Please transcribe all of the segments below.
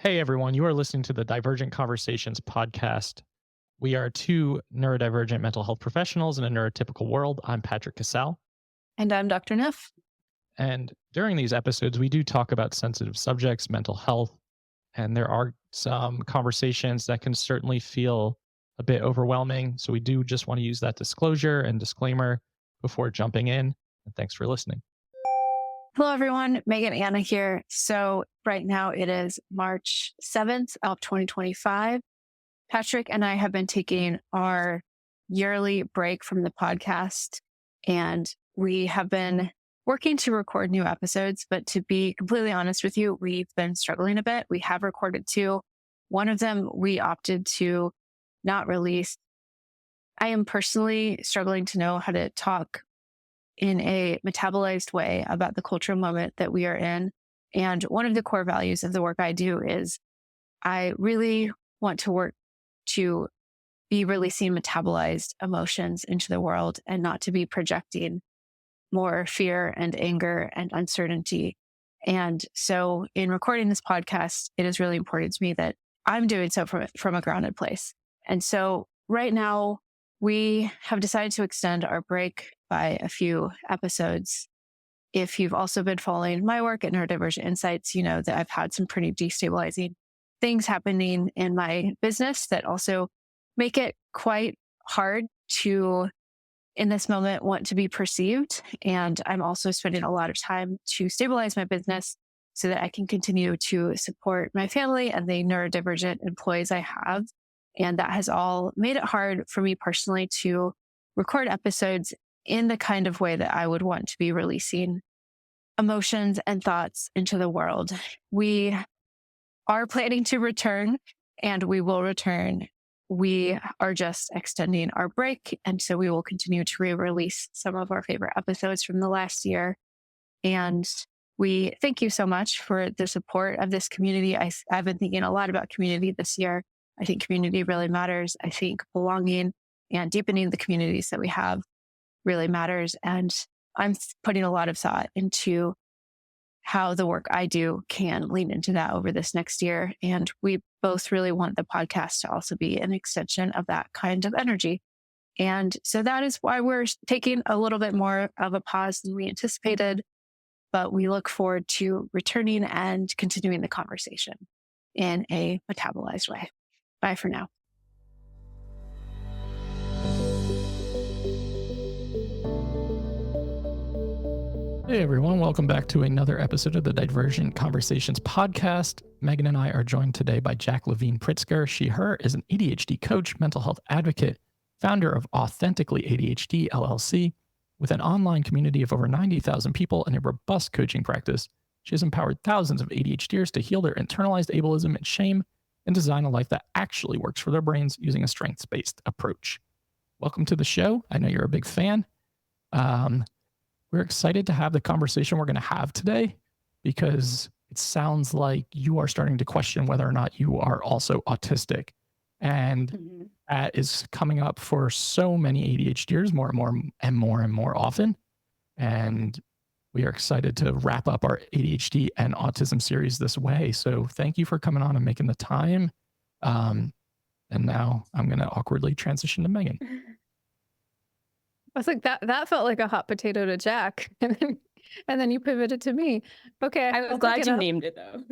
Hey everyone, you are listening to the Divergent Conversations podcast. We are two neurodivergent mental health professionals in a neurotypical world. I'm Patrick Casale. And I'm Dr. Neff. And during these episodes, we do talk about sensitive subjects, mental health, and there are some conversations that can certainly feel a bit overwhelming. So we do just want to use that disclosure and disclaimer before jumping in. And thanks for listening. Hello, everyone. Megan Anna here. So right now it is March 7th of 2025. Patrick and I have been taking our yearly break from the podcast, and we have been working to record new episodes. But to be completely honest with you, we've been struggling a bit. We have recorded two. One of them we opted to not release. I am personally struggling to know how to talk in a metabolized way about the cultural moment that we are in. And one of the core values of the work I do is I really want to work to be releasing metabolized emotions into the world and not to be projecting more fear and anger and uncertainty. And so in recording this podcast, it is really important to me that I'm doing so from a grounded place. And so right now, we have decided to extend our break by a few episodes. If you've also been following my work at Neurodivergent Insights, you know that I've had some pretty destabilizing things happening in my business that also make it quite hard to, in this moment, want to be perceived. And I'm also spending a lot of time to stabilize my business so that I can continue to support my family and the neurodivergent employees I have. And that has all made it hard for me personally to record episodes in the kind of way that I would want to be releasing emotions and thoughts into the world. We are planning to return, and we will return. We are just extending our break, and so we will continue to re-release some of our favorite episodes from the last year. And we thank you so much for the support of this community. I've been thinking a lot about community this year. I think community really matters. I think belonging and deepening the communities that we have really matters. And I'm putting a lot of thought into how the work I do can lean into that over this next year. And we both really want the podcast to also be an extension of that kind of energy. And so that is why we're taking a little bit more of a pause than we anticipated, but we look forward to returning and continuing the conversation in a metabolized way. Bye for now. Hey everyone, welcome back to another episode of the Divergent Conversations podcast. Megan and I are joined today by Jak Levine-Pritzker. She/her is an ADHD coach, mental health advocate, founder of Authentically ADHD LLC. With an online community of over 90,000 people and a robust coaching practice, she has empowered thousands of ADHDers to heal their internalized ableism and shame and design a life that actually works for their brains using a strengths-based approach. Welcome to the show. I know you're a big fan. We're excited to have the conversation we're going to have today because it sounds like you are starting to question whether or not you are also autistic. And that is coming up for so many ADHDers more and more often. And we are excited to wrap up our ADHD and autism series this way. So thank you for coming on and making the time. And now I'm going to awkwardly transition to Megan. I was like, that felt like a hot potato to Jak. And then you pivoted to me. Okay. I was glad you named it though.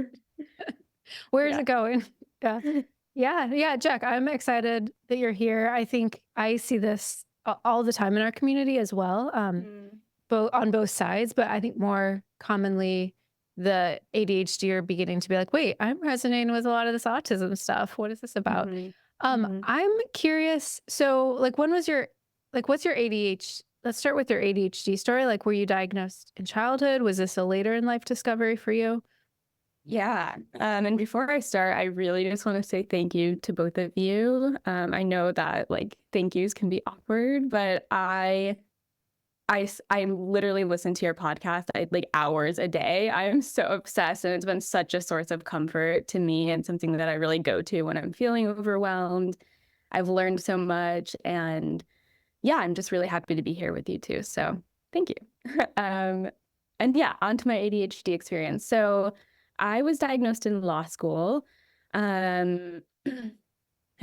Where is it going? Yeah, Jak, I'm excited that you're here. I think I see this all the time in our community as well. On both sides, but I think more commonly the ADHD are beginning to be like, wait, I'm resonating with a lot of this autism stuff. What is this about? I'm curious. So what's your ADHD? Let's start with your ADHD story. Like, were you diagnosed in childhood? Was this a later in life discovery for you? Yeah. And before I start, I really just want to say thank you to both of you. I know that thank yous can be awkward, but I literally listen to your podcast hours a day. I am so obsessed, and it's been such a source of comfort to me and something that I really go to when I'm feeling overwhelmed. I've learned so much, and yeah, I'm just really happy to be here with you too. So thank you. And yeah, on to my ADHD experience. So I was diagnosed in law school. I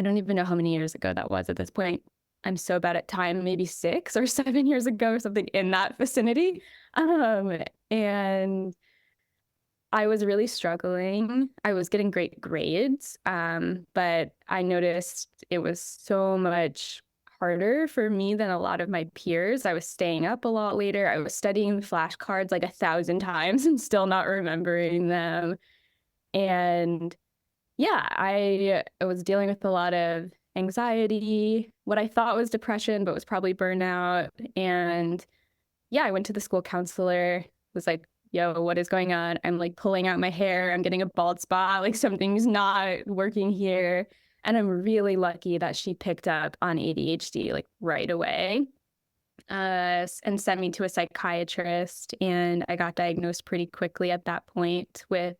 don't even know how many years ago that was at this point. I'm so bad at time, maybe 6 or 7 years ago or something in that vicinity. And I was really struggling. I was getting great grades, but I noticed it was so much harder for me than a lot of my peers. I was staying up a lot later. I was studying flashcards like 1,000 times and still not remembering them. And yeah, I was dealing with a lot of anxiety, what I thought was depression, but was probably burnout. And yeah, I went to the school counselor, was like, yo, what is going on? I'm like pulling out my hair. I'm getting a bald spot. Like something's not working here. And I'm really lucky that she picked up on ADHD like right away and sent me to a psychiatrist. And I got diagnosed pretty quickly at that point with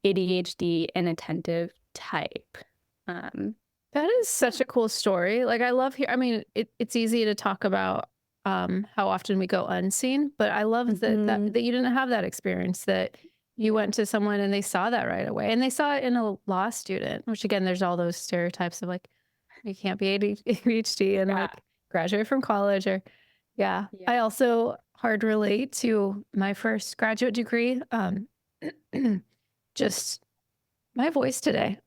ADHD inattentive type. That is such a cool story. Like I love I mean, it's easy to talk about how often we go unseen, but I love that you didn't have that experience, that you went to someone and they saw that right away, and they saw it in a law student, which again, there's all those stereotypes of like, you can't be ADHD and like graduate from college or I also hard relate to my first graduate degree. Just my voice today.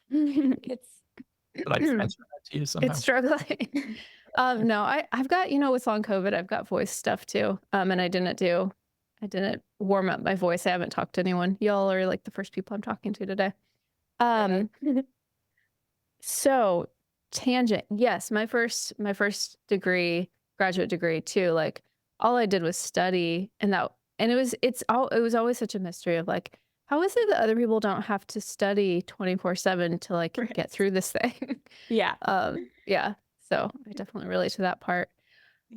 It's But I transfer that to you somehow. It's struggling. No, I've got, with long COVID, I've got voice stuff too. And I didn't warm up my voice. I haven't talked to anyone. Y'all are like the first people I'm talking to today. So tangent. Yes, my first degree, graduate degree too. Like all I did was study, and it was always such a mystery of like, how is it that other people don't have to study 24/7 to like get through this thing? Yeah. So I definitely relate to that part.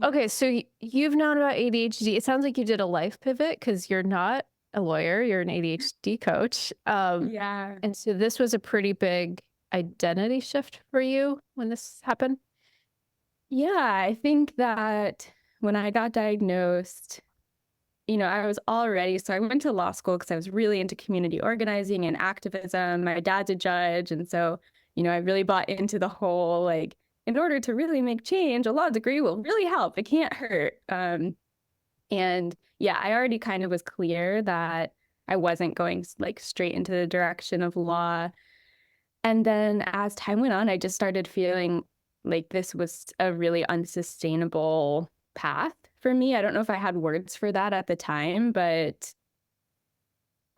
Okay, so you've known about ADHD. It sounds like you did a life pivot because you're not a lawyer, you're an ADHD coach. And so this was a pretty big identity shift for you when this happened? Yeah, I think that when I got diagnosed, I was already, so I went to law school because I was really into community organizing and activism. My dad's a judge. And so, I really bought into the whole, like, in order to really make change, a law degree will really help. It can't hurt. And yeah, I already kind of was clear that I wasn't going like straight into the direction of law. And then as time went on, I just started feeling like this was a really unsustainable path for me. I don't know if I had words for that at the time, but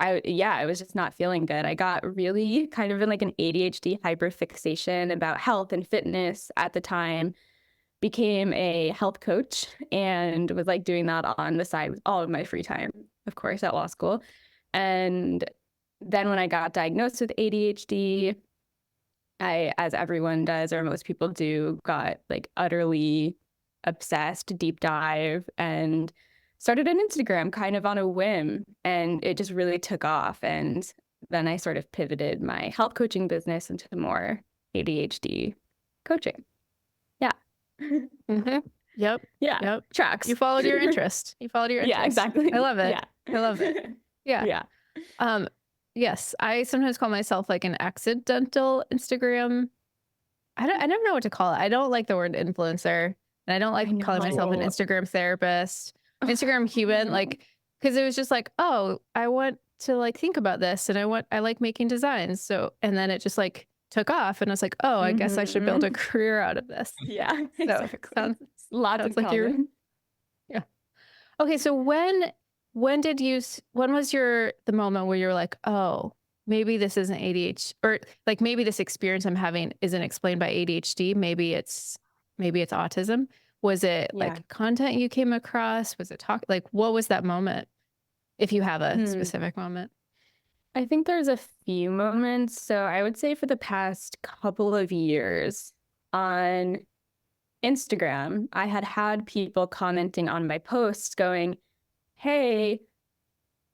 I was just not feeling good. I got really kind of in like an ADHD hyperfixation about health and fitness at the time, became a health coach and was like doing that on the side with all of my free time, of course, at law school. And then when I got diagnosed with ADHD, I, as everyone does, or most people do, got like utterly obsessed, deep dive, and started an Instagram kind of on a whim, and it just really took off. And then I sort of pivoted my health coaching business into more ADHD coaching. Yeah. Mm-hmm. Yep. Yeah. Yep. Tracks. You followed your interest. Yeah, exactly. I love it. Yeah. I love it. Yeah. Yeah. Yes, I sometimes call myself like an accidental Instagram. I never know what to call it. I don't like the word influencer, and I don't like calling myself an Instagram therapist, Instagram human, like, because it was just like, oh, I want to like think about this, and I like making designs. So, and then it just like took off, and I was like, oh, I guess I should build a career out of this. Yeah. So Exactly. sounds Lots like you're. Yeah. Okay, so when was the moment where you're like, oh, maybe this isn't ADHD, or like maybe this experience I'm having isn't explained by ADHD. Maybe it's autism. Was it like content you came across? Was it what was that moment? If you have a specific moment. I think there's a few moments. So I would say for the past couple of years on Instagram, I had people commenting on my posts going, hey,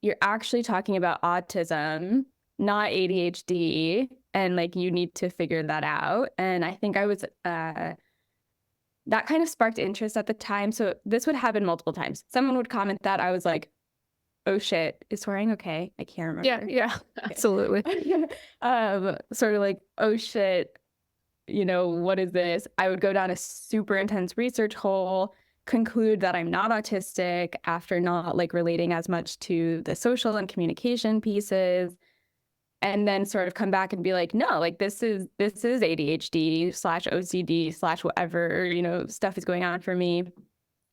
you're actually talking about autism, not ADHD, and like you need to figure that out. And I think I was that kind of sparked interest at the time. So this would happen multiple times. Someone would comment that, I was like, oh shit, is swearing okay? I can't Yeah, remember. yeah, absolutely. Sort of like, oh shit, what is this? I would go down a super intense research hole, conclude that I'm not autistic after not like relating as much to the social and communication pieces, and then sort of come back and be like, no, like this is ADHD / OCD / whatever, stuff is going on for me.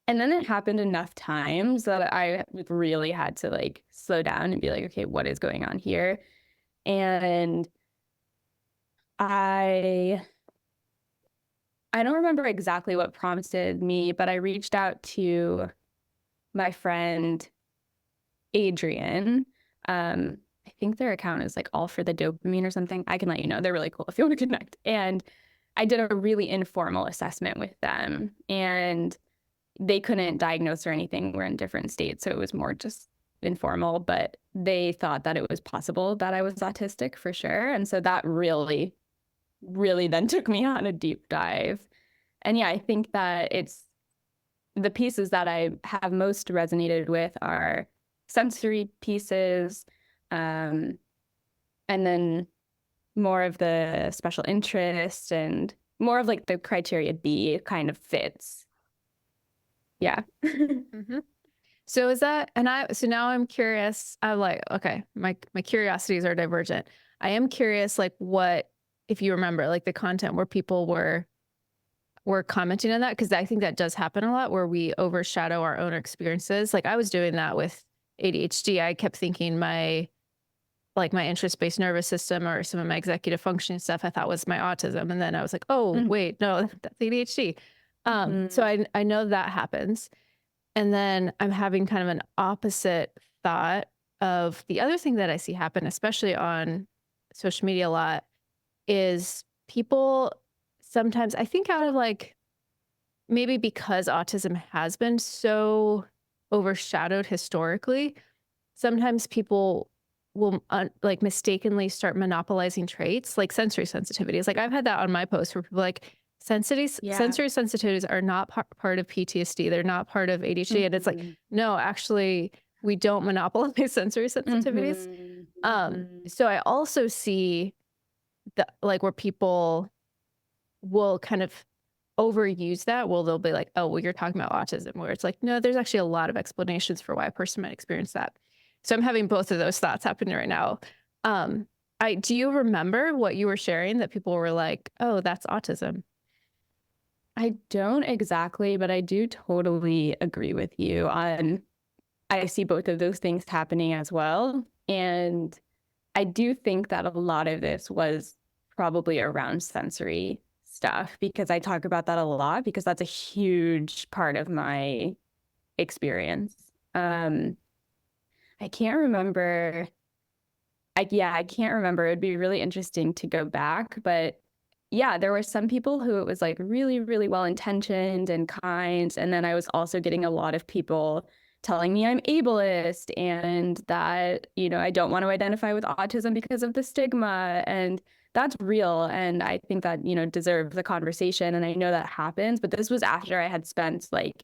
And then it happened enough times that I really had to like slow down and be like, okay, what is going on here? And I don't remember exactly what prompted me, but I reached out to my friend Adrian. I think their account is like All for the Dopamine or something. I can let you know. They're really cool if you want to connect. And I did a really informal assessment with them, and they couldn't diagnose or anything. We're in different states, so it was more just informal, but they thought that it was possible that I was autistic for sure. And so that really, really then took me on a deep dive. And yeah, I think that it's the pieces that I have most resonated with are sensory pieces, and then more of the special interest and more of like the criteria B kind of fits. Yeah. Mm-hmm. So is that, so now I'm curious. I'm like, okay, my curiosities are divergent. I am curious, like what, if you remember, like the content where people were commenting on that, because I think that does happen a lot where we overshadow our own experiences. Like I was doing that with ADHD. I kept thinking my interest-based nervous system or some of my executive functioning stuff I thought was my autism. And then I was like, oh, wait, no, that's ADHD. So I know that happens. And then I'm having kind of an opposite thought of the other thing that I see happen, especially on social media a lot, is people sometimes, I think out of like, maybe because autism has been so overshadowed historically, sometimes people will like mistakenly start monopolizing traits like sensory sensitivities. Like I've had that on my post where people are like, sensory sensitivities are not part of PTSD. They're not part of ADHD. And it's like, no, actually, we don't monopolize sensory sensitivities. So I also see that like where people will kind of overuse that. Well, they'll be like, oh, well, you're talking about autism, where it's like, no, there's actually a lot of explanations for why a person might experience that. So I'm having both of those thoughts happening right now. Do you remember what you were sharing that people were like, oh, that's autism? I don't exactly, but I do totally agree with you on, I see both of those things happening as well. And I do think that a lot of this was probably around sensory stuff, because I talk about that a lot because that's a huge part of my experience. I can't remember. I can't remember. It'd be really interesting to go back, but yeah, there were some people who it was like really, really well-intentioned and kind. And then I was also getting a lot of people telling me I'm ableist and that, I don't want to identify with autism because of the stigma. And that's real. And I think that, deserves a conversation. And I know that happens, but this was after I had spent like,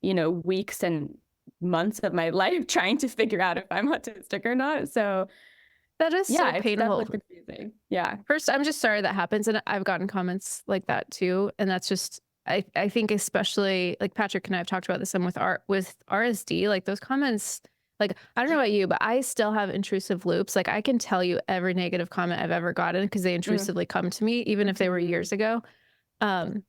weeks and months of my life trying to figure out if I'm autistic or not. So that is so painful. Confusing. Yeah. First, I'm just sorry that happens. And I've gotten comments like that too. And that's just, I think especially like Patrick and I have talked about this some with RSD, like those comments, like, I don't know about you, but I still have intrusive loops. Like I can tell you every negative comment I've ever gotten because they intrusively come to me, even if they were years ago. And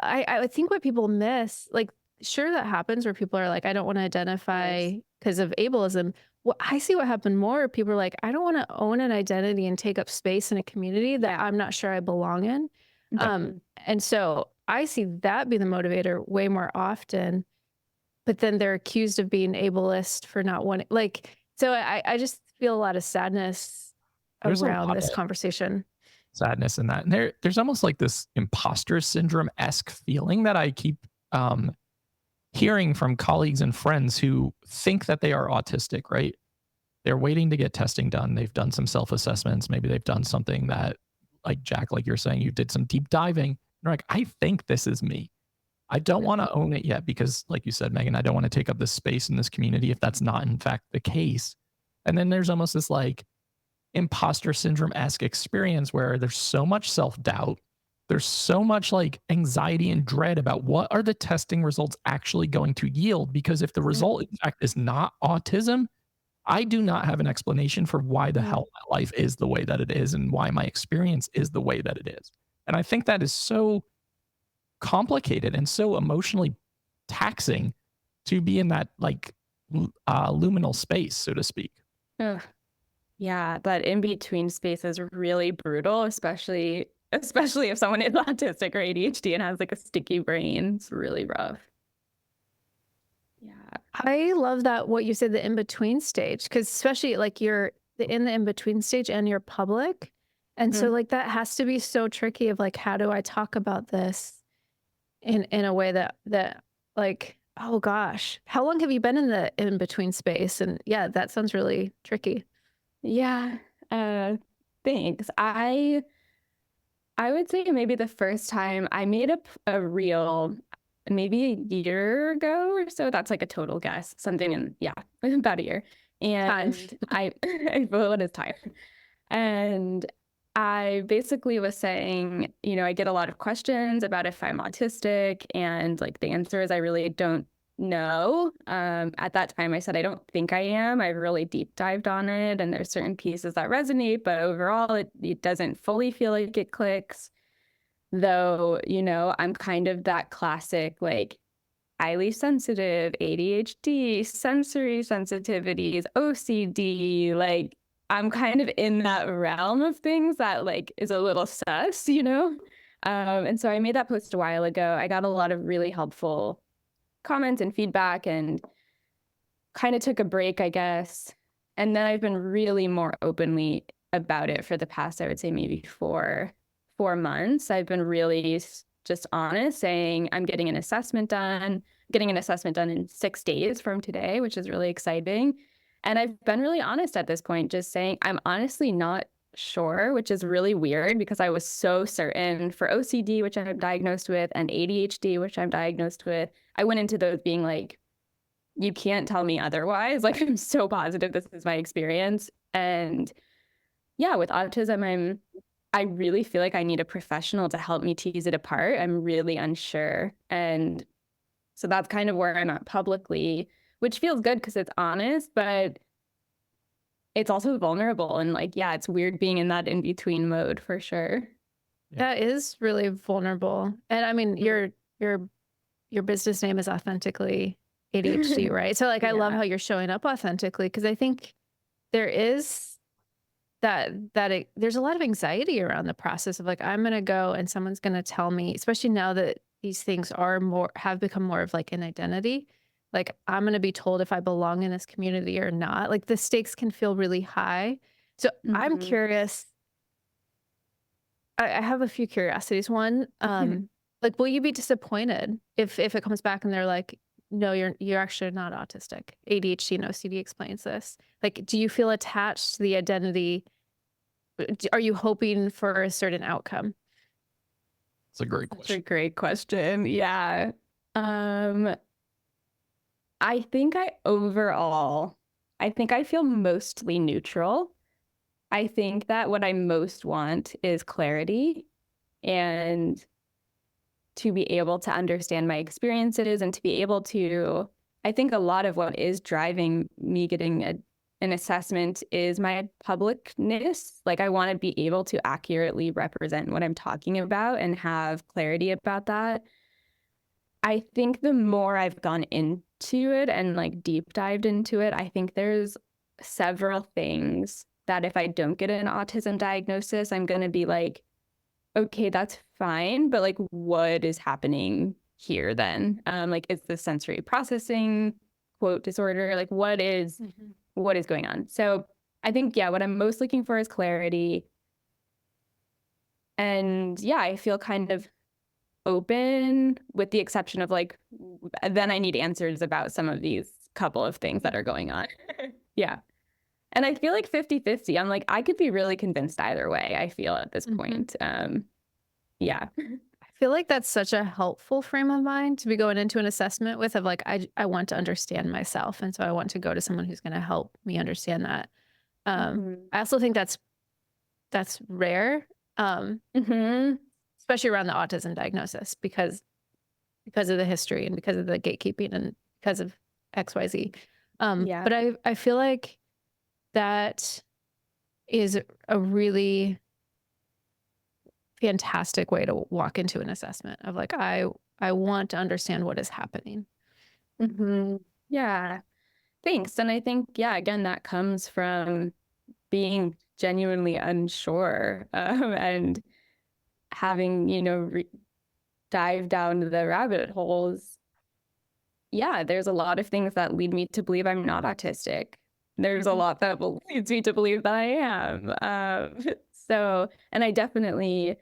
I think what people miss, like, sure, that happens where people are like, I don't want to identify because of ableism. Well, I see what happened more. People are like, I don't want to own an identity and take up space in a community that I'm not sure I belong in. And so I see that be the motivator way more often, but then they're accused of being ableist for not wanting, like, so I just feel a lot of sadness around this conversation. Sadness in that. And there's almost like this imposter syndrome-esque feeling that I keep hearing from colleagues and friends who think that they are autistic, right? They're waiting to get testing done. They've done some self-assessments. Maybe they've done something that, like Jack, like you're saying, you did some deep diving. They're like, I think this is me. I don't want to own it yet because, like you said, Megan, I don't want to take up this space in this community if that's not in fact the case. And then there's almost this like imposter syndrome-esque experience where there's so much self-doubt. There's so much like anxiety and dread about what are the testing results actually going to yield? Because if the result in fact is not autism, I do not have an explanation for why the hell my life is the way that it is and why my experience is the way that it is. And I think that is so complicated and so emotionally taxing to be in that like luminal space, so to speak. Ugh. Yeah, that in between space is really brutal, especially if someone is autistic or ADHD and has like a sticky brain. It's really rough. Yeah. I love that what you said, the in-between stage, because especially like you're in the in-between stage and you're public. And so like that has to be so tricky of like, how do I talk about this in a way that like, oh gosh, how long have you been in the in-between space? And yeah, that sounds really tricky. Yeah. Thanks. I would say maybe the first time I made a reel maybe a year ago or so. That's like a total guess. Something in, about a year. And I what is time? And I basically was saying, I get a lot of questions about if I'm autistic, and like the answer is I really don't know. At that time, I said I don't think I am. I really deep dived on it, and there's certain pieces that resonate, but overall, it doesn't fully feel like it clicks. Though, I'm kind of that classic, like, highly sensitive, ADHD, sensory sensitivities, OCD, like, I'm kind of in that realm of things that, like, is a little sus, And so I made that post a while ago. I got a lot of really helpful comments and feedback and kind of took a break, I guess. And then I've been really more openly about it for the past, I would say, maybe four months. I've been really just honest, saying I'm getting an assessment done in 6 days from today, which is really exciting. And I've been really honest at this point, just saying I'm honestly not sure, which is really weird because I was so certain for OCD, which I'm diagnosed with, and ADHD, which I'm diagnosed with. I went into those being like, you can't tell me otherwise. Like, I'm so positive this is my experience. And yeah, with autism, I really feel like I need a professional to help me tease it apart. I'm really unsure. And so that's kind of where I'm at publicly, which feels good because it's honest, but it's also vulnerable. And like, yeah, it's weird being in that in-between mode for sure. Yeah. That is really vulnerable. And I mean, your business name is Authentically ADHD, right? So like, I love how you're showing up authentically, because I think there is there's a lot of anxiety around the process of like, I'm going to go and someone's going to tell me, especially now that these things have become more of like an identity. Like, I'm going to be told if I belong in this community or not. Like, the stakes can feel really high. So I'm curious. I have a few curiosities. One, like, will you be disappointed if it comes back and they're like, no, you're actually not autistic. ADHD and OCD explains this. Like, do you feel attached to the identity? Are you hoping for a certain outcome? It's a great question. That's a great question. Yeah. I think I feel mostly neutral. I think that what I most want is clarity and to be able to understand my experiences and to be able to, I think a lot of what is driving me getting an assessment is my publicness. Like, I want to be able to accurately represent what I'm talking about and have clarity about that. I think the more I've gone into it and like deep dived into it, I think there's several things that if I don't get an autism diagnosis, I'm going to be like, okay, that's fine, but like, what is happening here then? Like, is the sensory processing quote disorder? Like, what is going on? So I think, yeah, what I'm most looking for is clarity. And yeah, I feel kind of open, with the exception of like, then I need answers about some of these couple of things that are going on. Yeah. And I feel like 50-50. I'm like, I could be really convinced either way, I feel at this point. Yeah. feel like that's such a helpful frame of mind to be going into an assessment with, of like, I want to understand myself. And so I want to go to someone who's going to help me understand that. I also think that's rare, especially around the autism diagnosis, because of the history and because of the gatekeeping and because of XYZ. But I feel like that is a really fantastic way to walk into an assessment of like, I want to understand what is happening. Yeah, thanks. And I think, again, that comes from being genuinely unsure and having, dive down the rabbit holes. There's a lot of things that lead me to believe I'm not autistic. There's a lot that leads me to believe that I am. And I definitely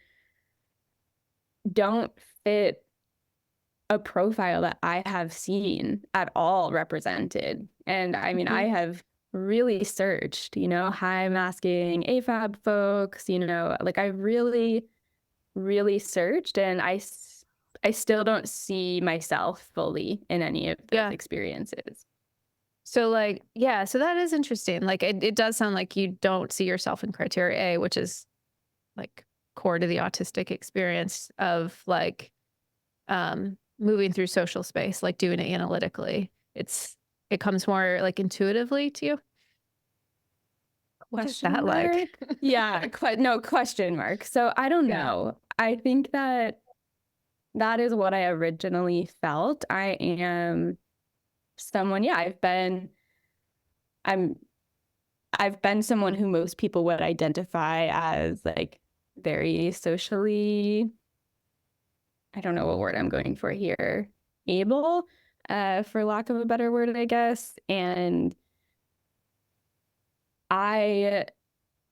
don't fit a profile that I have seen at all represented. And I mean, I have really searched, high masking AFAB folks, like I really, really searched, and I still don't see myself fully in any of those experiences. So like, so that is interesting. Like it does sound like you don't see yourself in criteria A, which is like core to the autistic experience of like moving through social space, like doing it analytically. It comes more like intuitively to you. What is that like? No, question mark. So I don't know. I think that is what I originally felt. I am someone, I've been someone who most people would identify as like very socially, I don't know what word I'm going for here, able, for lack of a better word, I guess. And I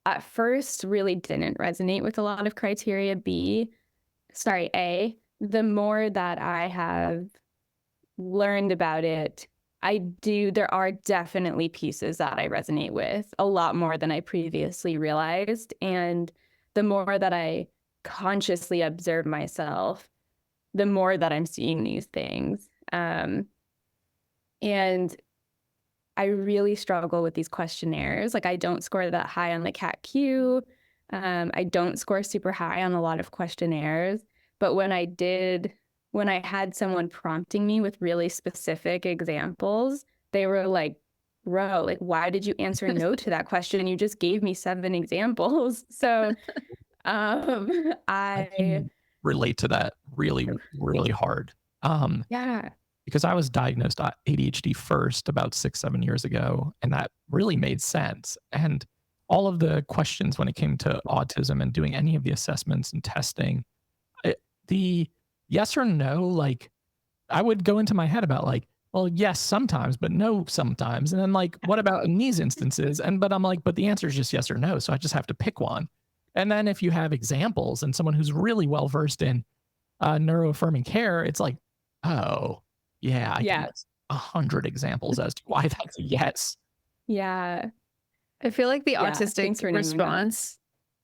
at first really didn't resonate with a lot of criteria A. The more that I have learned about it, there are definitely pieces that I resonate with a lot more than I previously realized. And the more that I consciously observe myself, the more that I'm seeing these things. And I really struggle with these questionnaires. Like I don't score that high on the CAT-Q. I don't score super high on a lot of questionnaires. But when I had someone prompting me with really specific examples, they were like, bro, like, why did you answer no to that question? You just gave me 7 examples. So I can relate to that really, really hard. Because I was diagnosed ADHD first about 6-7 years ago, and that really made sense. And all of the questions when it came to autism and doing any of the assessments and testing, the yes or no, like I would go into my head about like, well, yes, sometimes, but no, sometimes. And then like, what about in these instances? But I'm like, but the answer is just yes or no. So I just have to pick one. And then if you have examples and someone who's really well-versed in neuroaffirming care, it's like, oh, yeah, I can list 100 examples as to why that's a yes. Yeah. I feel like the autistic response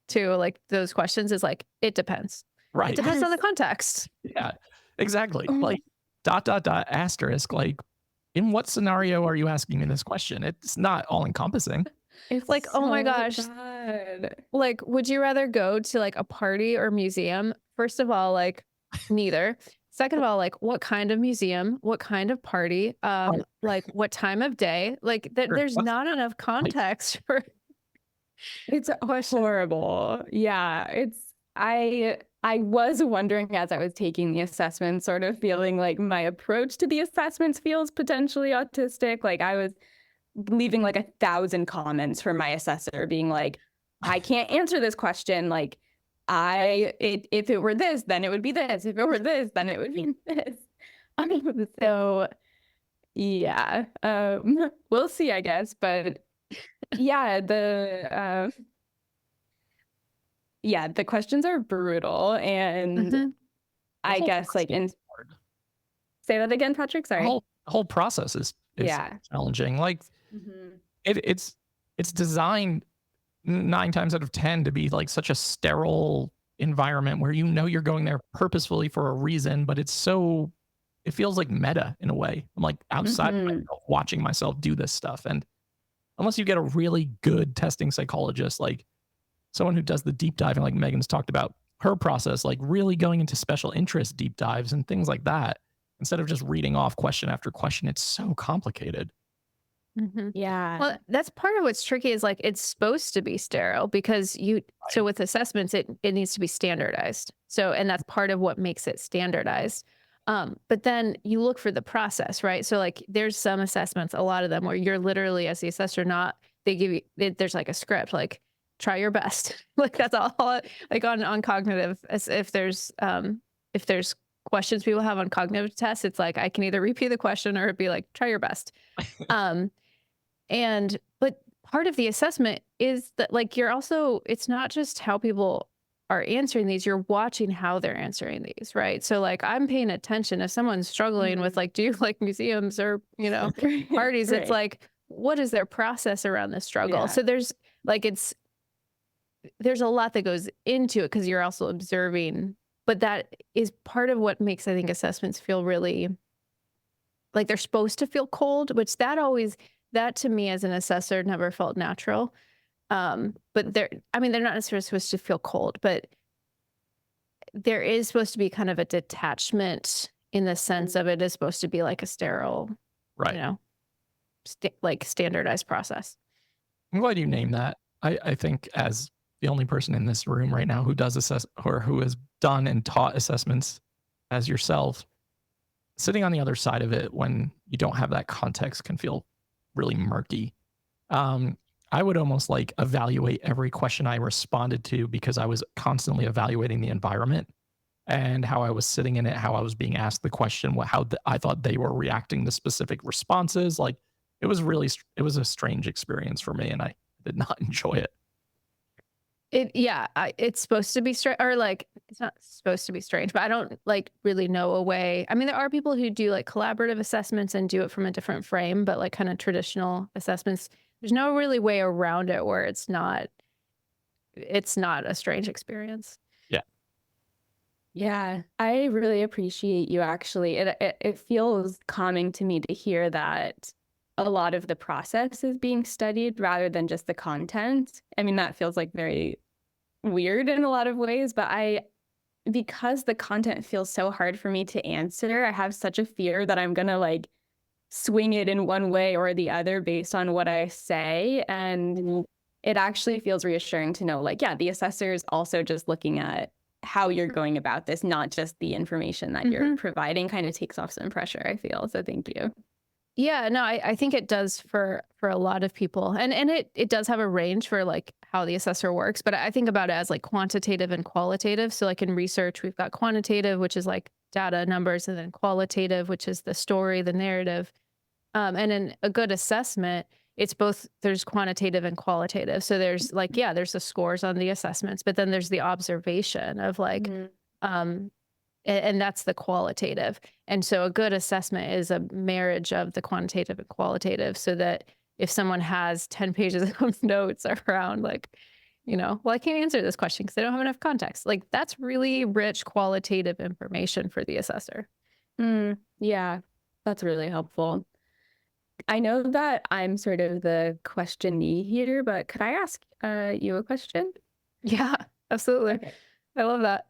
to like those questions is like, it depends. Right. It depends on the context. Yeah, exactly. Like ... asterisk, like in what scenario are you asking me this question? It's not all encompassing. It's like, oh my gosh. Bad. Like, would you rather go to like a party or museum? First of all, like neither. Second of all, like what kind of museum, what kind of party, like what time of day? Like there's not enough context for it's horrible. Yeah, I was wondering as I was taking the assessment, sort of feeling like my approach to the assessments feels potentially autistic. Like I was leaving like 1,000 comments for my assessor being like, I can't answer this question. Like if it were this, then it would be this. If it were this, then it would be this. So yeah, we'll see, I guess. But yeah, the questions are brutal, and I guess like say that again, Patrick. Sorry. The whole process is challenging. Like it's designed 9 times out of 10 to be like such a sterile environment where you know you're going there purposefully for a reason, but it feels like meta in a way. I'm like outside of myself, watching myself do this stuff. And unless you get a really good testing psychologist, like someone who does the deep diving, like Megan's talked about her process, like really going into special interest deep dives and things like that, instead of just reading off question after question, it's so complicated. Yeah. Well, that's part of what's tricky is like it's supposed to be sterile because so with assessments, it needs to be standardized. So, and that's part of what makes it standardized. But then you look for the process, right? So like there's some assessments, a lot of them where you're literally as the assessor, they give you, there's like a script, like try your best. Like that's all like on cognitive, as if there's questions people have on cognitive tests, it's like, I can either repeat the question or it'd be like, try your best. But part of the assessment is that like, it's not just how people are answering these, you're watching how they're answering these, right? So like, I'm paying attention if someone's struggling with like, do you like museums or, parties? Right. It's like, what is their process around the struggle? Yeah. So there's a lot that goes into it because you're also observing, but that is part of what makes, I think, assessments feel really like they're supposed to feel cold, which that to me as an assessor never felt natural. But they're not necessarily supposed to feel cold, but there is supposed to be kind of a detachment in the sense of it is supposed to be like a sterile, Right. like standardized process. I'm glad you named that. I think as the only person in this room right now who does assess or who has done and taught assessments as yourself, sitting on the other side of it when you don't have that context can feel really murky. I would almost like evaluate every question I responded to because I was constantly evaluating the environment and how I was sitting in it, how I was being asked the question, I thought they were reacting to specific responses. Like it was a strange experience for me and I did not enjoy it. It's supposed to be strange, or like it's not supposed to be strange, but I don't like really know a way. I mean, there are people who do like collaborative assessments and do it from a different frame, but like kind of traditional assessments, there's no really way around it where it's not a strange experience. Yeah. Yeah, I really appreciate you actually. It feels calming to me to hear that a lot of the process is being studied rather than just the content. I mean, that feels like very weird in a lot of ways, but because the content feels so hard for me to answer, I have such a fear that I'm gonna like swing it in one way or the other based on what I say. And it actually feels reassuring to know like, yeah, the assessor is also just looking at how you're going about this, not just the information that you're providing, kind of takes off some pressure, I feel. So thank you. Yeah, no, I think it does for a lot of people. And it does have a range for like how the assessor works, but I think about it as like quantitative and qualitative. So like in research, we've got quantitative, which is like data, numbers, and then qualitative, which is the story, the narrative. And in a good assessment, it's both, there's quantitative and qualitative. So there's like, there's the scores on the assessments, but then there's the observation of like, and that's the qualitative. And so a good assessment is a marriage of the quantitative and qualitative so that if someone has 10 pages of notes around like, well, I can't answer this question because I don't have enough context. Like that's really rich qualitative information for the assessor. Yeah, that's really helpful. I know that I'm sort of the questionee here, but could I ask you a question? Yeah, absolutely. Okay. I love that.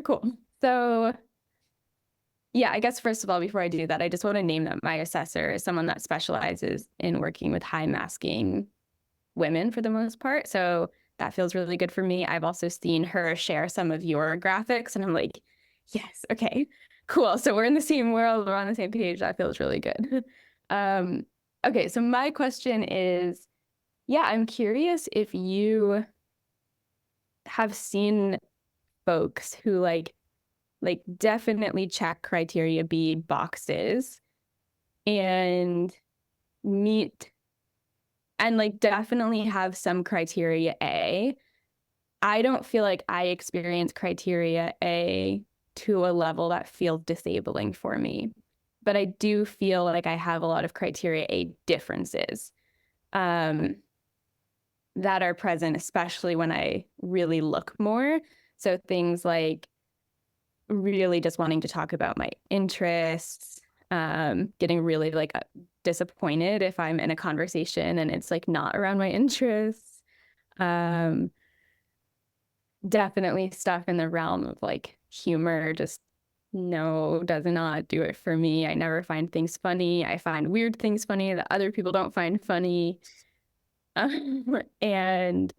Cool. So yeah, I guess first of all, before I do that, I just want to name that my assessor is someone that specializes in working with high masking women for the most part. So that feels really good for me. I've also seen her share some of your graphics and I'm like, yes, okay, cool. So we're in the same world. We're on the same page. That feels really good. Okay, so my question is, I'm curious if you have seen folks who like definitely check criteria B boxes and meet and like definitely have some criteria A. I don't feel like I experience criteria A to a level that feels disabling for me, but I do feel like I have a lot of criteria A differences that are present, especially when I really look more. So things like really just wanting to talk about my interests, getting really like disappointed if I'm in a conversation and it's like not around my interests. Definitely stuff in the realm of like humor, just no, does not do it for me. I never find things funny. I find weird things funny that other people don't find funny. And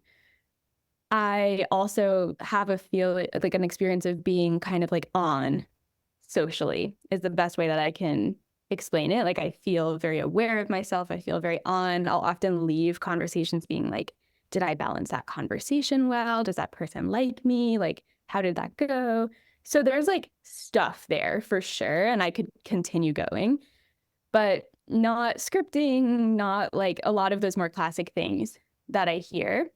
I also have like an experience of being kind of like on socially is the best way that I can explain it. Like I feel very aware of myself. I feel very on. I'll often leave conversations being like, did I balance that conversation well? Does that person like me? Like, how did that go? So there's like stuff there for sure. And I could continue going, but not scripting, not like a lot of those more classic things that I hear.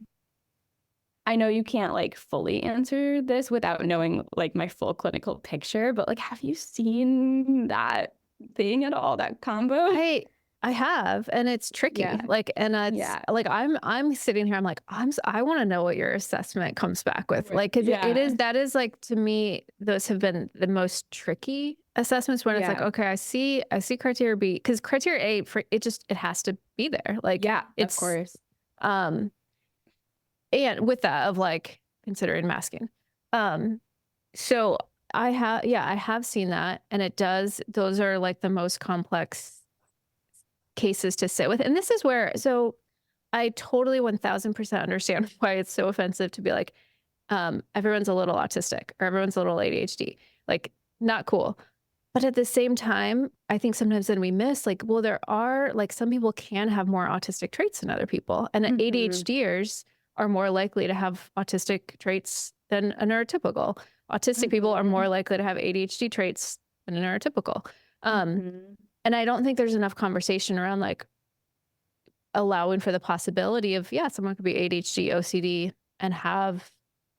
I know you can't like fully answer this without knowing like my full clinical picture, but like, have you seen that thing at all, that combo? I have, and it's tricky. Yeah. Like, and it's Yeah. like I'm sitting here. I'm like, I want to know what your assessment comes back with. Right. Like, 'cause Yeah. that is like, to me, those have been the most tricky assessments when it's like, Yeah. okay, I see criteria B, because criteria A it has to be there. Like, Yeah, it's of course. and with that of like considering masking. So I have seen that, and those are like the most complex cases to sit with. And this is where, so I totally 1000% understand why it's so offensive to be like, everyone's a little autistic or everyone's a little ADHD, like not cool. But at the same time, I think sometimes then we miss like, well, there are like some people can have more autistic traits than other people. And ADHDers are more likely to have autistic traits than a neurotypical. Autistic people are more likely to have ADHD traits than a neurotypical. And I don't think there's enough conversation around like allowing for the possibility of, yeah, someone could be ADHD, OCD, and have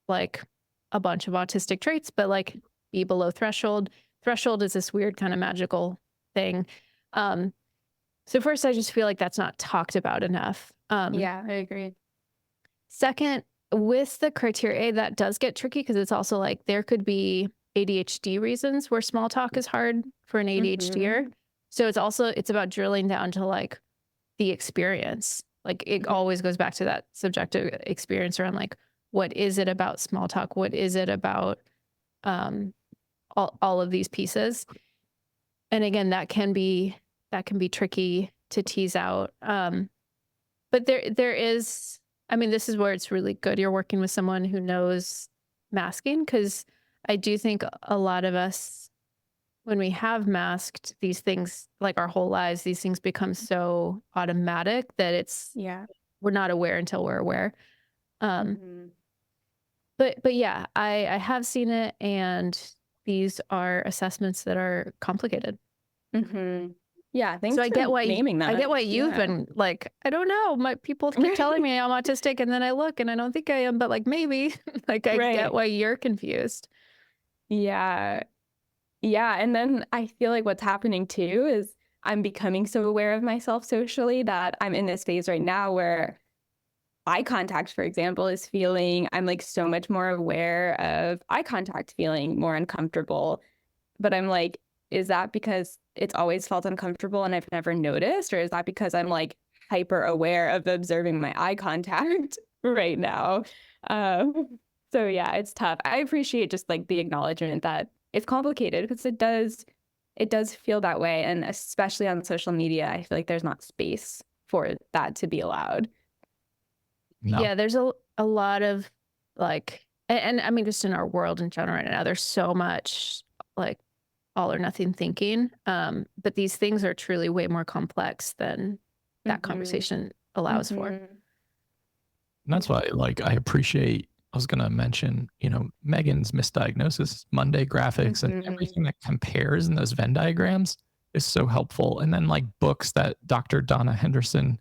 like a bunch of autistic traits, but like be below threshold. Threshold is this weird kind of magical thing. So first, I just feel like that's not talked about enough. Yeah, I agree. Second, with the criteria A, that does get tricky because it's also like there could be ADHD reasons where small talk is hard for an ADHDer. So it's about drilling down to like the experience. Like it always goes back to that subjective experience around like, what is it about small talk? What is it about all of these pieces? And again, that can be tricky to tease out. But there is, I mean, this is where it's really good you're working with someone who knows masking, because I do think a lot of us, when we have masked these things, like our whole lives, these things become so automatic that we're not aware until we're aware. But yeah, I have seen it, and these are assessments that are complicated. Yeah, thanks so I get for why naming that. I get why you've been like, I don't know, my people keep telling me I'm autistic, and then I look and I don't think I am, but like maybe. Like I get why you're confused. Yeah. Yeah. And then I feel like what's happening too is I'm becoming so aware of myself socially that I'm in this phase right now where eye contact, for example, is feeling, I'm like so much more aware of eye contact feeling more uncomfortable. But I'm like, is that because it's always felt uncomfortable and I've never noticed? Or is that because I'm like hyper aware of observing my eye contact right now? So yeah, it's tough. I appreciate just like the acknowledgement that it's complicated, because it does feel that way. And especially on social media, I feel like there's not space for that to be allowed. No. Yeah, there's a lot of like, and I mean, just in our world in general right now, there's so much like all or nothing thinking. But these things are truly way more complex than that conversation allows for. And that's why, like, I was going to mention, Megan's misdiagnosis, Monday graphics, and everything that compares in those Venn diagrams is so helpful. And then like books that Dr. Donna Henderson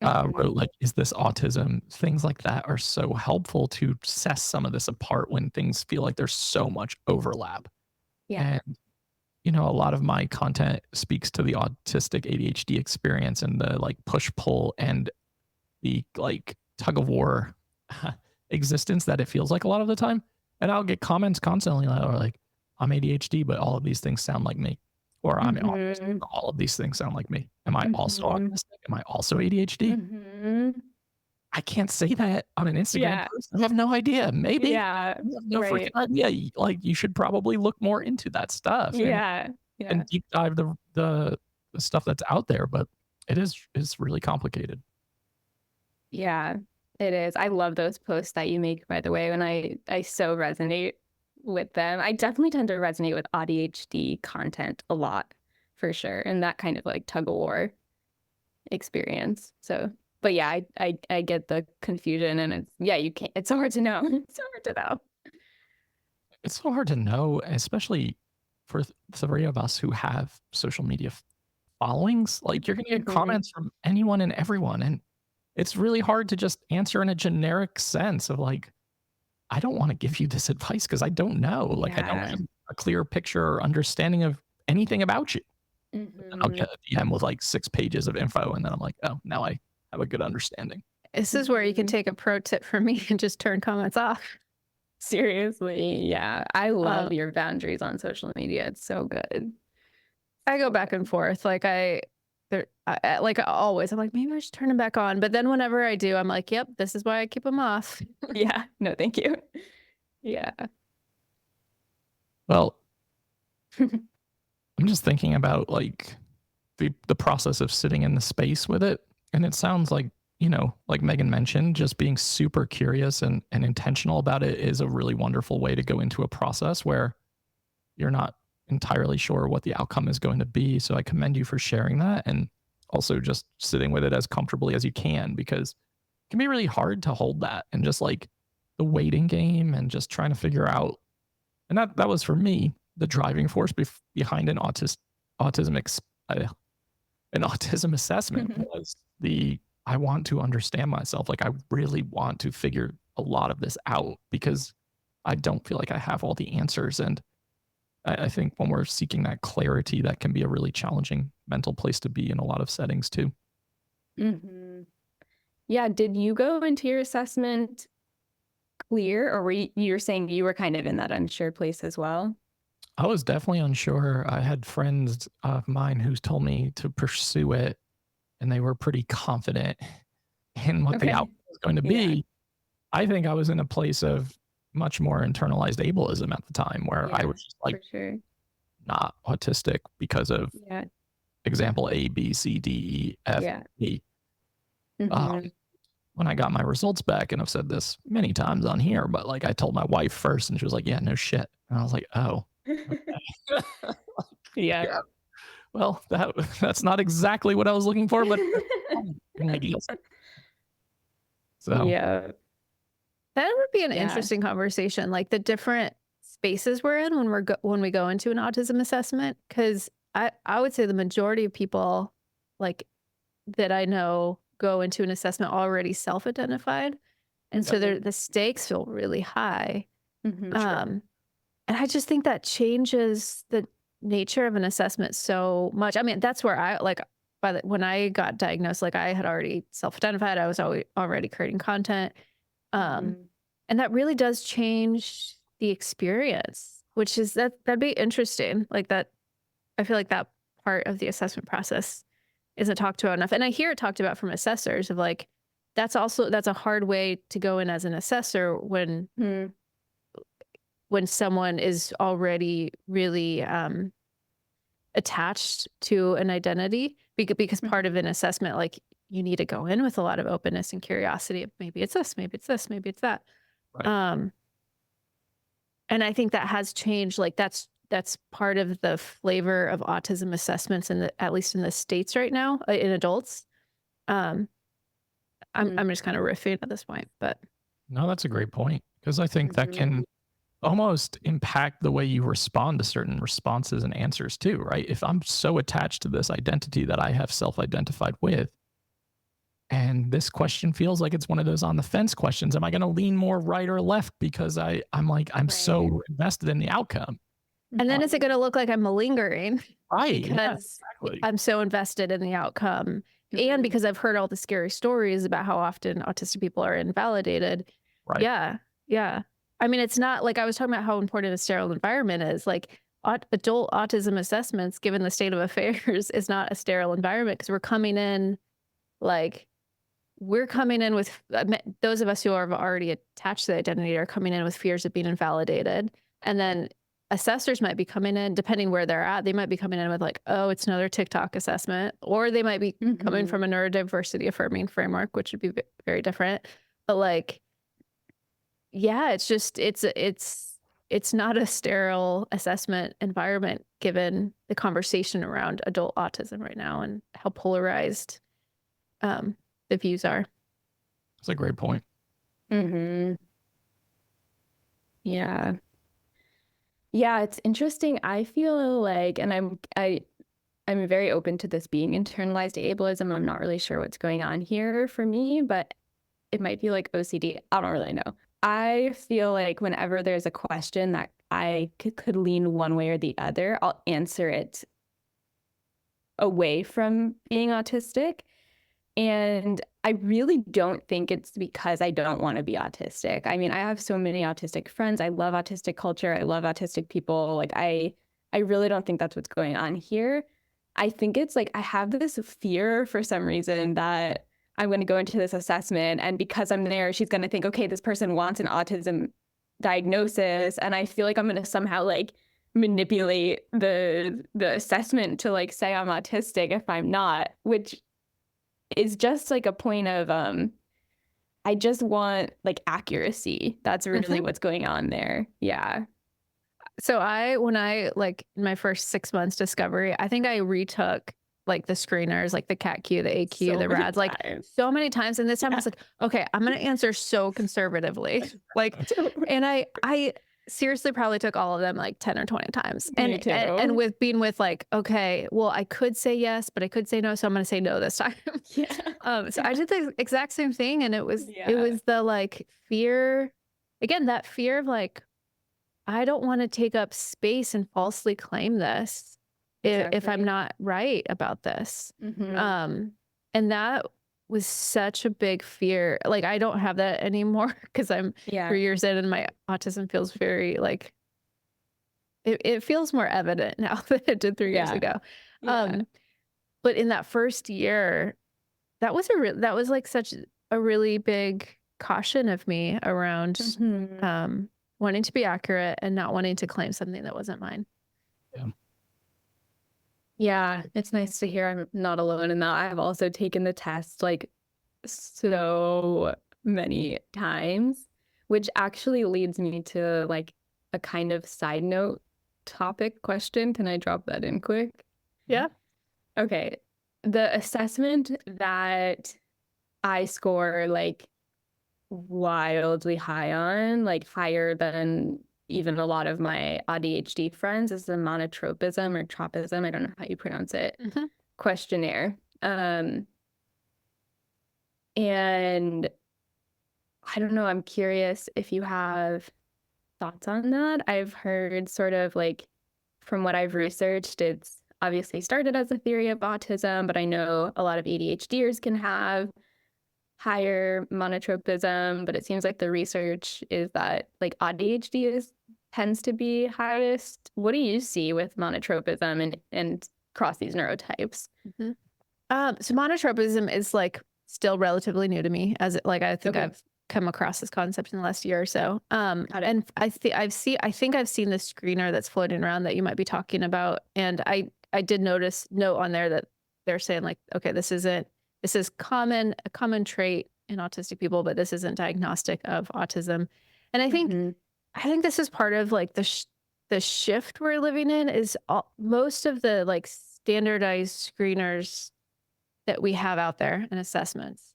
wrote, like, Is This Autism? Things like that are so helpful to suss some of this apart when things feel like there's so much overlap. Yeah. And, a lot of my content speaks to the autistic ADHD experience and the like push-pull and the like tug of war existence that it feels like a lot of the time. And I'll get comments constantly that are like, I'm ADHD, but all of these things sound like me. Or I'm autistic, but all of these things sound like me. Am I also autistic? Am I also ADHD? I can't say that on an Instagram post. I have no idea. Maybe. Yeah. I have no freaking idea. Like, you should probably look more into that stuff and deep dive the stuff that's out there. But it's really complicated. Yeah, it is. I love those posts that you make, by the way, and I so resonate with them. I definitely tend to resonate with AuDHD content a lot, for sure, and that kind of like tug of war experience. So, but yeah, I get the confusion, and you can't. It's so hard to know. It's so hard to know. It's so hard to know, especially for three of us who have social media followings. Like, you're gonna get comments from anyone and everyone, and it's really hard to just answer in a generic sense of like, I don't want to give you this advice because I don't know. Like, I don't have a clear picture or understanding of anything about you. And I'll get a DM with like 6 pages of info, and then I'm like, oh, now I have a good understanding. This is where you can take a pro tip from me and just turn comments off. Seriously, yeah. I love your boundaries on social media. It's so good. I go back and forth. Like like always, I'm like, maybe I should turn them back on. But then whenever I do, I'm like, yep, this is why I keep them off. Yeah. No, thank you. Yeah. Well, I'm just thinking about like the process of sitting in the space with it. And it sounds like, like Megan mentioned, just being super curious and intentional about it is a really wonderful way to go into a process where you're not entirely sure what the outcome is going to be. So I commend you for sharing that, and also just sitting with it as comfortably as you can, because it can be really hard to hold that and just like the waiting game and just trying to figure out. And that was for me the driving force behind an autism assessment was I want to understand myself. Like, I really want to figure a lot of this out because I don't feel like I have all the answers. And I think when we're seeking that clarity, that can be a really challenging mental place to be in a lot of settings too. Yeah. Did you go into your assessment clear, or you're saying you were kind of in that unsure place as well? I was definitely unsure. I had friends of mine who told me to pursue it, and they were pretty confident in what the outcome was going to be. I think I was in a place of much more internalized ableism at the time, where I was just like, not autistic because of example A, B, C, D, E, F, E. When I got my results back, and I've said this many times on here, but like, I told my wife first, and she was like, yeah, no shit. And I was like, oh, okay. Well, that's not exactly what I was looking for, but so that would be an interesting conversation, like the different spaces we're in when we go into an autism assessment, because I would say the majority of people like that I know go into an assessment already self-identified, and so the stakes feel really high. And I just think that changes the nature of an assessment so much. I mean, that's where I like when I got diagnosed, like I had already self-identified. I was already creating content. And that really does change the experience, which is that'd be interesting. Like that, I feel like that part of the assessment process isn't talked about enough. And I hear it talked about from assessors of like, that's a hard way to go in as an assessor when someone is already really attached to an identity, because part of an assessment, like you need to go in with a lot of openness and curiosity. Maybe it's this, maybe it's this, maybe it's that. Right. And I think that has changed. Like that's part of the flavor of autism assessments, at least in the States right now, in adults. I'm just kind of riffing at this point, but no, that's a great point, because I think that can almost impact the way you respond to certain responses and answers too, right? If I'm so attached to this identity that I have self-identified with, and this question feels like it's one of those on the fence questions, am I going to lean more right or left because I'm so invested in the outcome? And then is it going to look like I'm malingering? Right. Because I'm so invested in the outcome. And because I've heard all the scary stories about how often autistic people are invalidated. Right. Yeah. I mean, it's not like I was talking about how important a sterile environment is. Like adult autism assessments, given the state of affairs, is not a sterile environment because we're coming in with those of us who are already attached to the identity are coming in with fears of being invalidated. And then assessors might be coming in, depending where they're at, they might be coming in with like, oh, it's another TikTok assessment, or they might be coming from a neurodiversity affirming framework, which would be very different. But like, yeah, it's just, it's not a sterile assessment environment given the conversation around adult autism right now and how polarized the views are. That's a great point. Yeah. Yeah, it's interesting. I feel like, and I'm very open to this being internalized ableism. I'm not really sure what's going on here for me, but it might be like OCD. I don't really know. I feel like whenever there's a question that I could lean one way or the other, I'll answer it away from being autistic. And I really don't think it's because I don't want to be autistic. I mean, I have so many autistic friends. I love autistic culture. I love autistic people. Like, I really don't think that's what's going on here. I think it's like I have this fear for some reason that I'm going to go into this assessment, and because I'm there, she's going to think, okay, this person wants an autism diagnosis, and I feel like I'm going to somehow like manipulate the assessment to like say I'm autistic if I'm not, which is just like a point of I just want like accuracy. That's really what's going on there. Yeah. So when I like in my first 6 months discovery, I think I retook like the screeners, like the CAT-Q, the AQ, the RADS, like so many times. And this time I was like, okay, I'm going to answer so conservatively. Like, and I seriously probably took all of them like 10 or 20 times. And with being with like, okay, well, I could say yes, but I could say no. So I'm going to say no this time. So I did the exact same thing. And it was the like fear, again, that fear of like, I don't want to take up space and falsely claim this if I'm not right about this. And that was such a big fear. Like, I don't have that anymore because I'm 3 years in and my autism feels very like, it feels more evident now than it did 3 years ago. But in that first year, that was like such a really big caution of me around wanting to be accurate and not wanting to claim something that wasn't mine. Yeah, it's nice to hear I'm not alone in that. I've also taken the test like so many times, which actually leads me to like a kind of side note topic question. Can I drop that in quick? Yeah. Okay. The assessment that I score like wildly high on, like higher than even a lot of my AuDHD friends, is the monotropism or tropism, I don't know how you pronounce it, questionnaire. And I don't know, I'm curious if you have thoughts on that. I've heard sort of like, from what I've researched, it's obviously started as a theory of autism, but I know a lot of ADHDers can have higher monotropism, but it seems like the research is that like AuDHD tends to be highest. What do you see with monotropism and across these neurotypes? So monotropism is like still relatively new to me, as like I think I've come across this concept in the last year or so. And I think I've seen the screener that's floating around that you might be talking about, and I did note on there that they're saying like, okay, this is a common trait in autistic people, but this isn't diagnostic of autism. And I think this is part of like the shift we're living in is most of the like standardized screeners that we have out there and assessments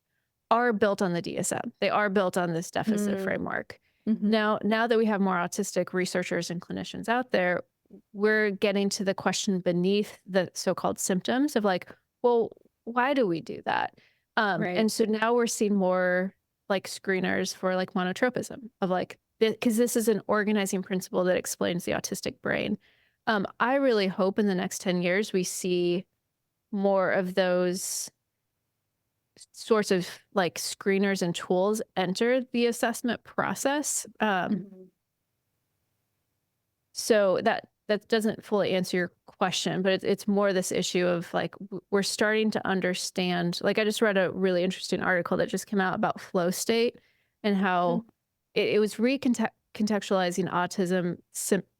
are built on the DSM. They are built on this deficit framework. Now that we have more autistic researchers and clinicians out there, we're getting to the question beneath the so-called symptoms of like, well, why do we do that? And so now we're seeing more like screeners for like monotropism of like, because this is an organizing principle that explains the autistic brain. I really hope in the next 10 years, we see more of those sorts of like screeners and tools enter the assessment process. So that doesn't fully answer your question, but it's more this issue of like we're starting to understand. Like I just read a really interesting article that just came out about flow state and how it was recontextualizing autism,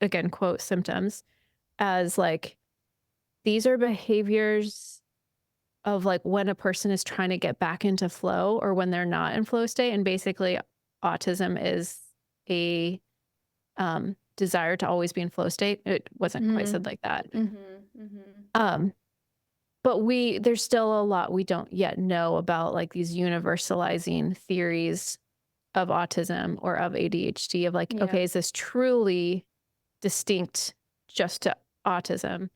again, quote, symptoms as like these are behaviors of like when a person is trying to get back into flow or when they're not in flow state. And basically autism is a desire to always be in flow state. It wasn't quite said like that. But there's still a lot we don't yet know about like these universalizing theories of autism or of ADHD of like, okay, is this truly distinct just to autism?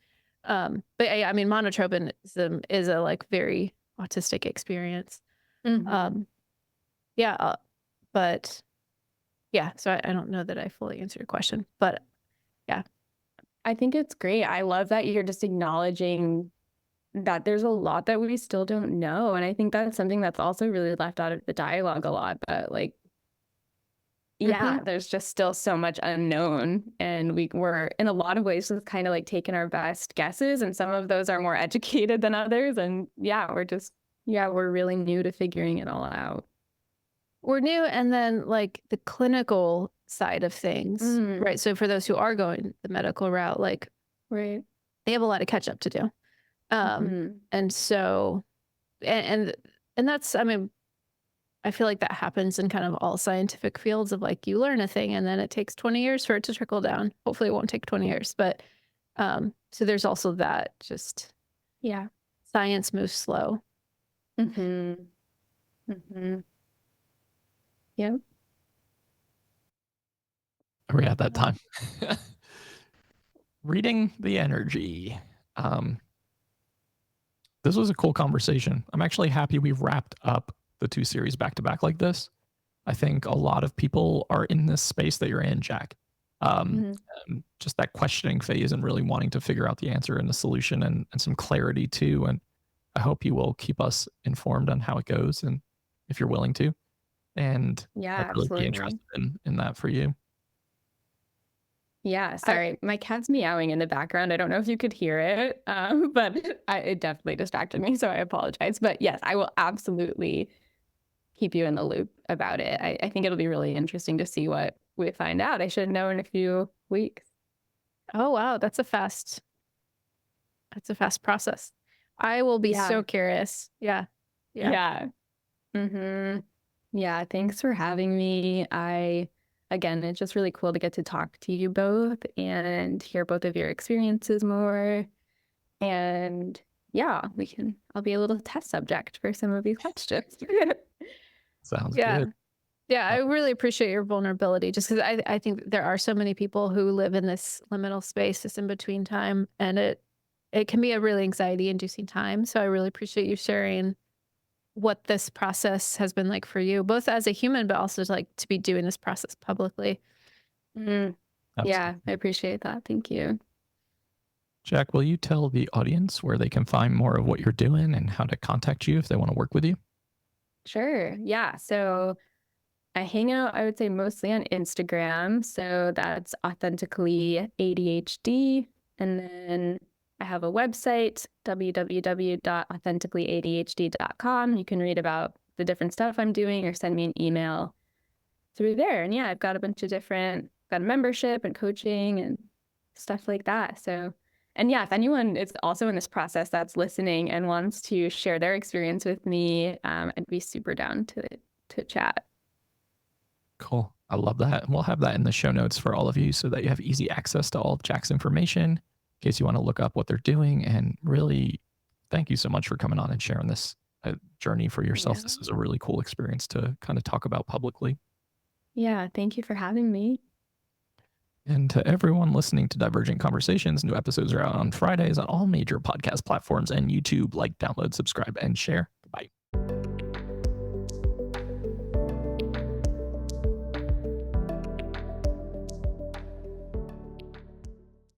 But I mean, monotropism is a like very autistic experience. But yeah, so I don't know that I fully answered your question, but yeah. I think it's great. I love that you're just acknowledging that there's a lot that we still don't know. And I think that's something that's also really left out of the dialogue a lot, but like, there's just still so much unknown. And we're in a lot of ways just kind of like taking our best guesses. And some of those are more educated than others. And we're really new to figuring it all out. We're new. And then like the clinical side of things, right? So for those who are going the medical route, like, right, they have a lot of catch up to do. And so, and that's, I mean, I feel like that happens in kind of all scientific fields of like, you learn a thing and then it takes 20 years for it to trickle down. Hopefully it won't take 20 years, but, so there's also that just, science moves slow. Yep. Are we at that time? Reading the energy. This was a cool conversation. I'm actually happy we wrapped up the 2 series back to back like this. I think a lot of people are in this space that you're in, Jak. Just that questioning phase and really wanting to figure out the answer and the solution and some clarity too. And I hope you will keep us informed on how it goes and if you're willing to. And I'd really be interested in that for you. Yeah, sorry, my cat's meowing in the background. I don't know if you could hear it, but it definitely distracted me, so I apologize. But yes, I will absolutely keep you in the loop about it. I think it'll be really interesting to see what we find out. I should know in a few weeks. Oh, wow. That's a fast process. I will be so curious. Yeah. Yeah, thanks for having me. Again, it's just really cool to get to talk to you both and hear both of your experiences more. And I'll be a little test subject for some of these questions. Sounds good. Yeah, I really appreciate your vulnerability just because I think there are so many people who live in this liminal space, this in-between time, and it can be a really anxiety-inducing time. So I really appreciate you sharing what this process has been like for you, both as a human, but also to be doing this process publicly. Yeah, I appreciate that. Thank you. Jak, will you tell the audience where they can find more of what you're doing and how to contact you if they want to work with you? Sure. Yeah. So I hang out, I would say, mostly on Instagram. So that's Authentically ADHD. And then I have a website, www.authenticallyadhd.com. You can read about the different stuff I'm doing or send me an email through there. And I've got a bunch of got a membership and coaching and stuff like that. So, and if anyone is also in this process that's listening and wants to share their experience with me, I'd be super down to chat. Cool. I love that. And we'll have that in the show notes for all of you so that you have easy access to all of Jak's information in case you want to look up what they're doing. And really, thank you so much for coming on and sharing this journey for yourself. This is a really cool experience to kind of talk about publicly. Yeah, thank you for having me. And to everyone listening to Divergent Conversations, new episodes are out on Fridays on all major podcast platforms and YouTube. Like, download, subscribe, and share.